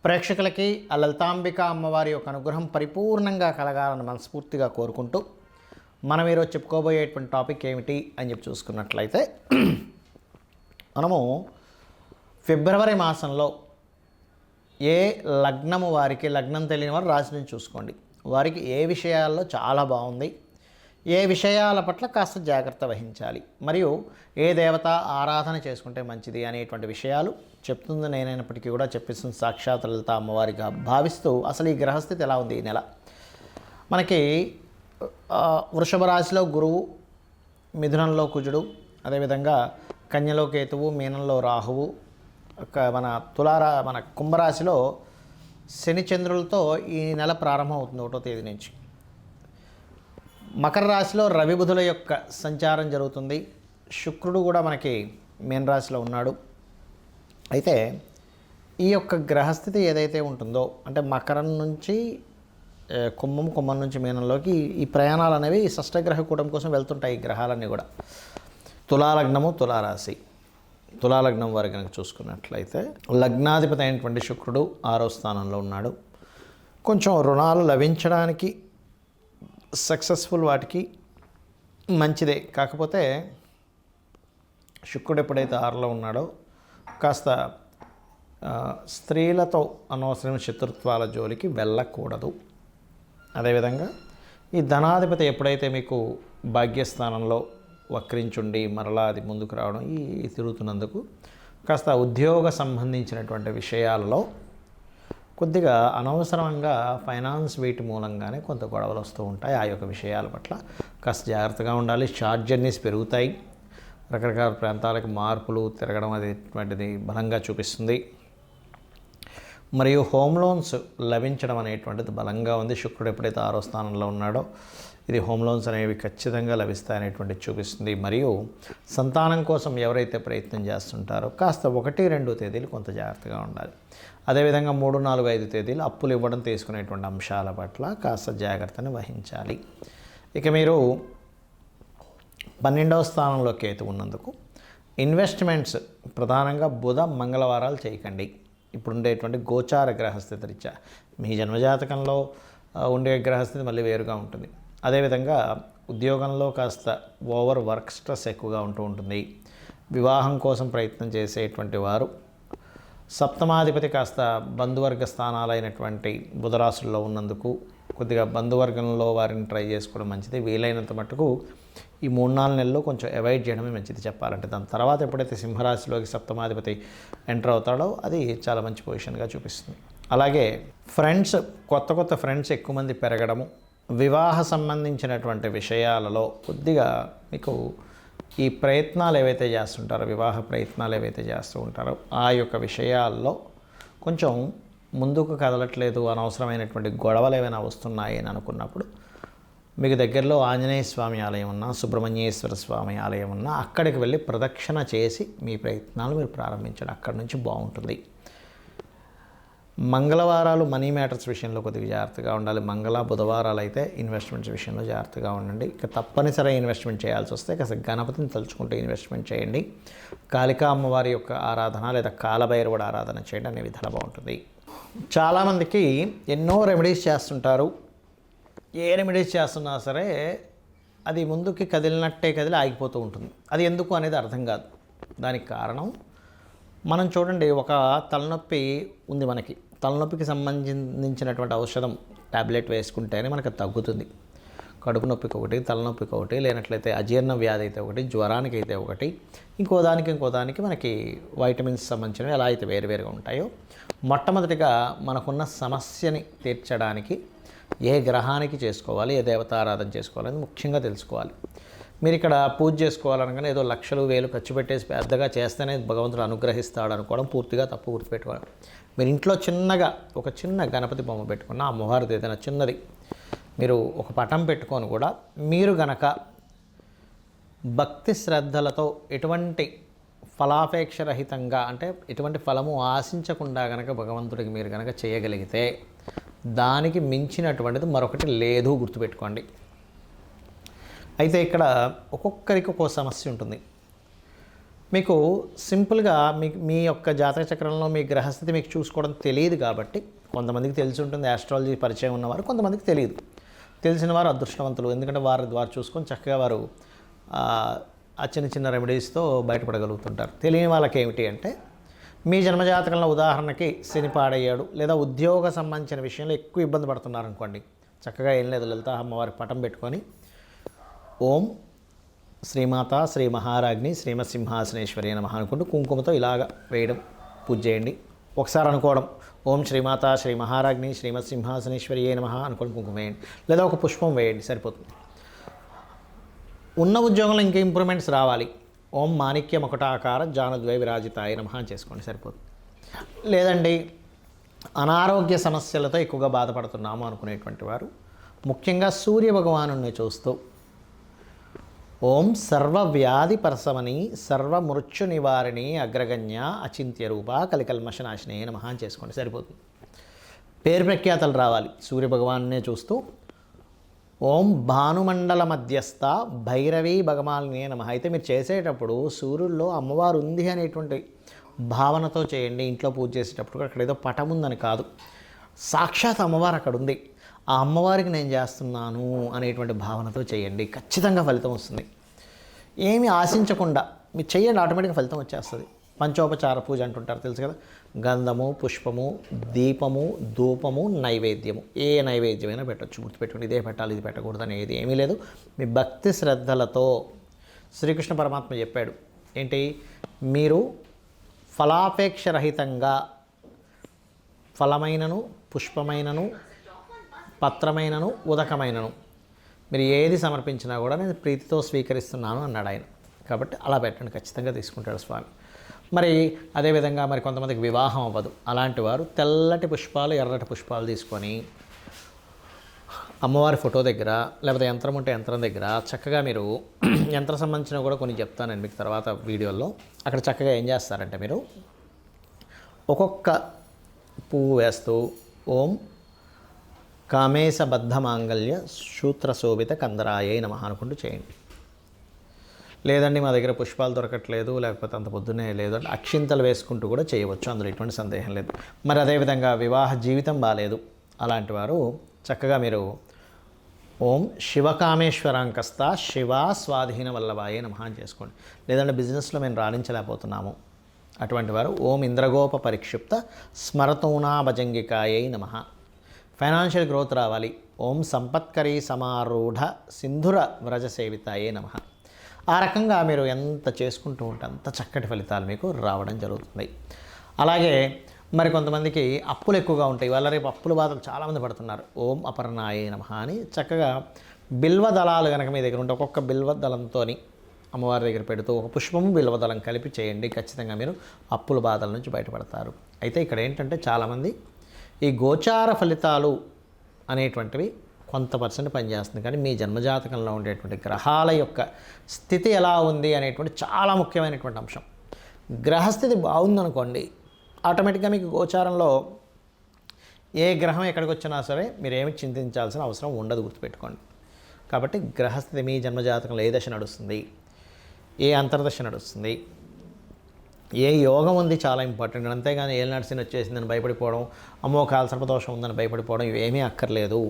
ప్రేక్షకులకి ఆ లలితాంబిక అమ్మవారి యొక్క అనుగ్రహం పరిపూర్ణంగా కలగాలని మనస్ఫూర్తిగా కోరుకుంటూ మనం ఈరోజు చెప్పుకోబోయేటువంటి టాపిక్ ఏమిటి అని చెప్పి చూసుకున్నట్లయితే మనము ఫిబ్రవరి మాసంలో ఏ లగ్నము వారికి, లగ్నం తెలియని వారు రాశి నుంచి చూసుకోండి, వారికి ఏ విషయాల్లో చాలా బాగుంది, ఏ విషయాల పట్ల కాస్త జాగ్రత్త వహించాలి, మరియు ఏ దేవత ఆరాధన చేసుకుంటే మంచిది అనేటువంటి విషయాలు చెప్తుంది నేనైనప్పటికీ కూడా చెప్పిస్తుంది సాక్షాత్ లలిత అమ్మవారిగా భావిస్తూ అసలు ఈ గ్రహస్థితి ఎలా ఉంది ఈ నెల. మనకి వృషభ రాశిలో గురువు, మిథునంలో కుజుడు, అదేవిధంగా కన్యలో కేతువు, మీనంలో రాహువు, మన కుంభరాశిలో శని చంద్రులతో ఈ నెల ప్రారంభం అవుతుంది 1వ తేదీ నుంచి. మకర రాశిలో రవి బుధుల యొక్క సంచారం జరుగుతుంది. శుక్రుడు కూడా మనకి మీన రాశిలో ఉన్నాడు. అయితే ఈ యొక్క గ్రహస్థితి ఏదైతే ఉంటుందో, అంటే మకరం నుంచి కుంభం నుంచి మీనంలోకి ఈ ప్రయాణాలు అనేవి షష్టగ్రహ కూటమి కోసం వెళ్తుంటాయి. ఈ గ్రహాలన్నీ కూడా తులాలగ్నము, తులారాశి. తులాలగ్నం వారు కనుక చూసుకున్నట్లయితే లగ్నాధిపతి అయినటువంటి శుక్రుడు 6వ స్థానంలో ఉన్నాడు. కొంచెం రుణాలు లభించడానికి సక్సెస్ఫుల్ వాటికి మంచిదే. కాకపోతే శుక్రుడు ఎప్పుడైతే 6లో ఉన్నాడో కాస్త స్త్రీలతో అనవసరమైన శత్రుత్వాల జోలికి వెళ్ళకూడదు. అదేవిధంగా ఈ ధనాధిపతి ఎప్పుడైతే మీకు భాగ్యస్థానంలో వక్రించుండి మరలా అది ముందుకు రావడం ఈ తిరుగుతున్నందుకు కాస్త ఉద్యోగ సంబంధించినటువంటి విషయాలలో కొద్దిగా అనవసరంగా ఫైనాన్స్ వీటి మూలంగానే కొంత గొడవలు వస్తూ ఉంటాయి. ఆ యొక్క విషయాల పట్ల కాస్త జాగ్రత్తగా ఉండాలి. షార్ట్ జర్నీస్ పెరుగుతాయి. రకరకాల ప్రాంతాలకు మార్పులు తిరగడం అనేటువంటిది బలంగా చూపిస్తుంది. మరియు హోమ్ లోన్స్ లభించడం అనేటువంటిది బలంగా ఉంది. శుక్రుడు ఎప్పుడైతే 6వ స్థానంలో ఉన్నాడో ఇది హోమ్ లోన్స్ అనేవి ఖచ్చితంగా లభిస్తాయనేటువంటిది చూపిస్తుంది. మరియు సంతానం కోసం ఎవరైతే ప్రయత్నం చేస్తుంటారో కాస్త 1, 2 తేదీలు కొంత జాగ్రత్తగా ఉండాలి. అదేవిధంగా 3, 4, 5 తేదీలు అప్పులు ఇవ్వడం, తీసుకునేటువంటి అంశాల పట్ల కాస్త జాగ్రత్తని వహించాలి. ఇక మీరు 12వ స్థానంలో కేతు ఉన్నందుకు ఇన్వెస్ట్మెంట్స్ ప్రధానంగా బుధ, మంగళవారాలు చేయకండి. ఇప్పుడు ఉండేటువంటి గోచార గ్రహస్థితి రీత్యా మీ జన్మజాతకంలో ఉండే గ్రహస్థితి మళ్ళీ వేరుగా ఉంటుంది. అదేవిధంగా ఉద్యోగంలో కాస్త ఓవర్ వర్క్ స్ట్రెస్ ఎక్కువగా ఉంటుంది. వివాహం కోసం ప్రయత్నం చేసేటువంటి వారు సప్తమాధిపతి కాస్త బంధువర్గ స్థానాలైనటువంటి బుధరాశుల్లో ఉన్నందుకు కొద్దిగా బంధువర్గంలో వారిని ట్రై చేసుకోవడం మంచిది. వీలైనంత మటుకు ఈ 3-4 నెలల్లో కొంచెం అవాయిడ్ చేయడమే మంచిది చెప్పాలంటే. దాని తర్వాత ఎప్పుడైతే సింహరాశిలోకి సప్తమాధిపతి ఎంటర్ అవుతాడో అది చాలా మంచి పొజిషన్గా చూపిస్తుంది. అలాగే కొత్త ఫ్రెండ్స్ ఎక్కువ మంది పెరగడము, వివాహ సంబంధించినటువంటి విషయాలలో కొద్దిగా మీకు ఈ ప్రయత్నాలు ఏవైతే చేస్తుంటారో, వివాహ ప్రయత్నాలు ఏవైతే చేస్తూ ఉంటారో ఆ యొక్క విషయాల్లో కొంచెం ముందుకు కదలట్లేదు, అనవసరమైనటువంటి గొడవలు ఏమైనా వస్తున్నాయి అని అనుకున్నప్పుడు మీకు దగ్గరలో ఆంజనేయ స్వామి ఆలయం ఉన్నా, సుబ్రహ్మణ్యేశ్వర స్వామి ఆలయం ఉన్నా అక్కడికి వెళ్ళి ప్రదక్షిణ చేసి మీ ప్రయత్నాలు మీరు ప్రారంభించండి. అక్కడి నుంచి బాగుంటుంది. మంగళవారాలు మనీ మ్యాటర్స్ విషయంలో కొద్దిగా జాగ్రత్తగా ఉండాలి. బుధవారాలు అయితే ఇన్వెస్ట్మెంట్స్ విషయంలో జాగ్రత్తగా ఉండండి. ఇక తప్పనిసరి ఇన్వెస్ట్మెంట్ చేయాల్సి వస్తే కాస్త గణపతిని తలుచుకుంటూ ఇన్వెస్ట్మెంట్ చేయండి. కాళికా అమ్మవారి యొక్క ఆరాధన లేదా కాలభైరవుడు ఆరాధన చేయండి. అనే విధానం బాగుంటుంది. చాలామందికి ఎన్నో రెమెడీస్ చేస్తుంటారు. ఏ రెమెడీస్ చేస్తున్నా సరే అది ముందుకి కదిలినట్టే కదిలి ఆగిపోతూ ఉంటుంది. అది ఎందుకు అనేది అర్థం కాదు. దానికి కారణం మనం చూడండి, ఒక తలనొప్పి ఉంది మనకి. తలనొప్పికి సంబంధించినటువంటి ఔషధం ట్యాబ్లెట్ వేసుకుంటేనే మనకు తగ్గుతుంది. కడుపు నొప్పికి ఒకటి, తలనొప్పికి ఒకటి, లేనట్లయితే అజీర్ణ వ్యాధి అయితే ఒకటి, జ్వరానికి అయితే ఒకటి, ఇంకో దానికి మనకి వైటమిన్స్ సంబంధించినవి ఎలా అయితే వేరువేరుగా ఉంటాయో, మొట్టమొదటిగా మనకున్న సమస్యని తీర్చడానికి ఏ గ్రహానికి చేసుకోవాలి, ఏ దేవతారాధన చేసుకోవాలని ముఖ్యంగా తెలుసుకోవాలి. మీరు ఇక్కడ పూజ చేసుకోవాలనగానే ఏదో లక్షలు వేలు ఖర్చు పెట్టేసి పెద్దగా చేస్తేనే భగవంతుడు అనుగ్రహిస్తాడు అనుకోవడం పూర్తిగా తప్పు. గుర్తుపెట్టుకోవాలి. మీరు ఇంట్లో ఒక చిన్న గణపతి బొమ్మ పెట్టుకున్న, అమ్మవారిది ఏదైనా చిన్నది మీరు ఒక పటం పెట్టుకొని కూడా మీరు గనక భక్తి శ్రద్ధలతో ఎటువంటి ఫలాపేక్ష రహితంగా, అంటే ఎటువంటి ఫలము ఆశించకుండా గనక భగవంతుడికి మీరు గనక చేయగలిగితే దానికి మించినటువంటిది మరొకటి లేదు. గుర్తుపెట్టుకోండి. అయితే ఇక్కడ ఒక్కొక్కరికి ఒక్కో సమస్య ఉంటుంది. మీకు సింపుల్గా మీ యొక్క జాతక చక్రంలో మీ గ్రహస్థితి మీకు చూసుకోవడం తెలియదు కాబట్టి కొంతమందికి తెలిసి ఉంటుంది ఆస్ట్రాలజీ పరిచయం ఉన్నవారు, కొంతమందికి తెలియదు. తెలిసిన వారు అదృష్టవంతులు, ఎందుకంటే వారు చూసుకొని చక్కగా వారు ఆ చిన్న చిన్న రెమెడీస్తో బయటపడగలుగుతుంటారు. తెలియని వాళ్ళకి ఏమిటి అంటే, మీ జన్మజాతకంలో ఉదాహరణకి శని పాడయ్యాడు లేదా ఉద్యోగ సంబంధించిన విషయంలో ఎక్కువ ఇబ్బంది పడుతున్నారు అనుకోండి, చక్కగా ఏం లేదు, లలిత అమ్మవారి పటం పెట్టుకొని ఓం శ్రీమాత శ్రీ మహారాజ్ని శ్రీమత్ సింహాసనేశ్వరి నమః అనుకుంటూ కుంకుమతో ఇలాగ వేయడం, పూజ చేయండి. ఒకసారి అనుకోవడం ఓం శ్రీమాత శ్రీ మహారాజ్ని శ్రీమత్ సింహాసనేశ్వరి నమః అనుకోండి, కుంకుమ వేయండి, లేదా ఒక పుష్పం వేయండి, సరిపోతుంది. ఉన్న ఉద్యోగంలో ఇంకా ఇంప్రూవ్మెంట్స్ రావాలి, ఓం మాణిక్య మకుటాకార జానుద్వయ విరాజితాయ నమః అని చేసుకోండి, సరిపోతుంది. లేదండి అనారోగ్య సమస్యలతో ఎక్కువగా బాధపడుతున్నాము అనుకునేటువంటి వారు ముఖ్యంగా సూర్య భగవానుని చూస్తూ ఓం సర్వవ్యాధి పరసమని సర్వమృత్యు నివారిణి అగ్రగణ్య అచింత్య రూప కలికల్మషనాశినే నమః అని చేసుకోండి, సరిపోతుంది. పేరు ప్రఖ్యాతలు రావాలి, సూర్యభగవాన్నే చూస్తూ ఓం భానుమండల మధ్యస్థ భైరవీ భగమాలినే నమః. అయితే మీరు చేసేటప్పుడు సూర్యుల్లో అమ్మవారు ఉంది అనేటువంటి భావనతో చేయండి. ఇంట్లో పూజ చేసేటప్పుడు అక్కడ ఏదో పటం ఉందని కాదు, సాక్షాత్ అమ్మవారు అక్కడ ఉంది, ఆ అమ్మవారికి నేను చేస్తున్నాను అనేటువంటి భావనతో చేయండి, ఖచ్చితంగా ఫలితం వస్తుంది. ఏమి ఆశించకుండా మీరు చేయండి, ఆటోమేటిక్గా ఫలితం వచ్చేస్తుంది. పంచోపచార పూజ అంటుంటారు, తెలుసు కదా, గంధము, పుష్పము, దీపము, ధూపము, నైవేద్యము, ఏ నైవేద్యమైనా పెట్టచ్చు, గుర్తుపెట్టుకోండి. ఇదే పెట్టాలి ఇది పెట్టకూడదు అనేది ఏమీ లేదు. మీ భక్తి శ్రద్ధలతో శ్రీకృష్ణ పరమాత్మ చెప్పాడు ఏంటి, మీరు ఫలాపేక్ష రహితంగా ఫలమైనను పుష్పమైనను పత్రమైనను ఉదకమైనను మీరు ఏది సమర్పించినా కూడా నేను ప్రీతితో స్వీకరిస్తున్నాను అన్నాడు ఆయన. కాబట్టి అలా పెట్టండి, ఖచ్చితంగా తీసుకుంటాడు స్వామి. మరి అదేవిధంగా మరి కొంతమందికి వివాహం అవ్వదు, అలాంటి వారు తెల్లటి పుష్పాలు ఎర్రటి పుష్పాలు తీసుకొని అమ్మవారి ఫోటో దగ్గర లేకపోతే యంత్రం ఉంటే యంత్రం దగ్గర చక్కగా మీరు యంత్రం సంబంధించినవి కూడా కొన్ని చెప్తాను నేను మీకు తర్వాత వీడియోలో. అక్కడ చక్కగా ఏం చేస్తారంటే మీరు ఒక్కొక్క పువ్వు వేస్తూ ఓం కామేశబద్ధ మాంగళ్య సూత్రశోభిత కందరాయే నమః అనుకుంటూ చేయండి. లేదండి మా దగ్గర పుష్పాలు దొరకట్లేదు, లేకపోతే అంత పొద్దున్నే లేదు అంటే అక్షింతలు వేసుకుంటూ కూడా చేయవచ్చు, అందులో ఎటువంటి సందేహం లేదు. మరి అదేవిధంగా వివాహ జీవితం బాగాలేదు, అలాంటి వారు చక్కగా మీరు ఓం శివకామేశ్వరాంకస్త శివ స్వాధీన వల్లభాయే నమః అని చేసుకోండి. లేదంటే బిజినెస్లో మేము రాణించలేకపోతున్నాము, అటువంటి వారు ఓం ఇంద్రగోప పరిక్షిప్త స్మరతూనా భజంగికాయై నమః. ఫైనాన్షియల్ గ్రోత్ రావాలి, ఓం సంపత్కరీ సమారూఢ సింధుర వ్రజ సేవితాయే నమః. ఆ రకంగా మీరు ఎంత చేసుకుంటూ ఉంటే అంత చక్కటి ఫలితాలు మీకు రావడం జరుగుతుంది. అలాగే మరి కొంతమందికి అప్పులు ఎక్కువగా ఉంటాయి, వాళ్ళ రేపు అప్పుల బాధలు చాలామంది పడుతున్నారు, ఓం అపర్ణాయే నమః అని చక్కగా బిల్వ దళాలు కనుక మీ దగ్గర ఉంటే ఒక్కొక్క బిల్వ దళంతో అమ్మవారి దగ్గర పెడుతూ ఒక పుష్పము బిల్వదళం కలిపి చేయండి, ఖచ్చితంగా మీరు అప్పుల బాధల నుంచి బయటపడతారు. అయితే ఇక్కడ ఏంటంటే చాలామంది ఈ గోచార ఫలితాలు అనేటువంటివి కొంత పర్సెంట్ పనిచేస్తుంది, కానీ మీ జన్మజాతకంలో ఉండేటువంటి గ్రహాల యొక్క స్థితి ఎలా ఉంది అనేటువంటి చాలా ముఖ్యమైనటువంటి అంశం. గ్రహస్థితి బాగుందనుకోండి, ఆటోమేటిక్గా మీకు గోచారంలో ఏ గ్రహం ఎక్కడికి వచ్చినా సరే మీరేమి చింతించాల్సిన అవసరం ఉండదు, గుర్తుపెట్టుకోండి. కాబట్టి గ్రహస్థితి మీ జన్మజాతకంలో ఏ దశ నడుస్తుంది, ఏ అంతర్దశ నడుస్తుంది, ఏ యోగం ఉంది చాలా ఇంపార్టెంట్. అంతేగాని ఏలినాటి శని వచ్చేసిందని భయపడిపోవడం, అమ్మో కాలసర్పదోషం ఉందని భయపడిపోవడం ఇవేమీ అక్కర్లేదు.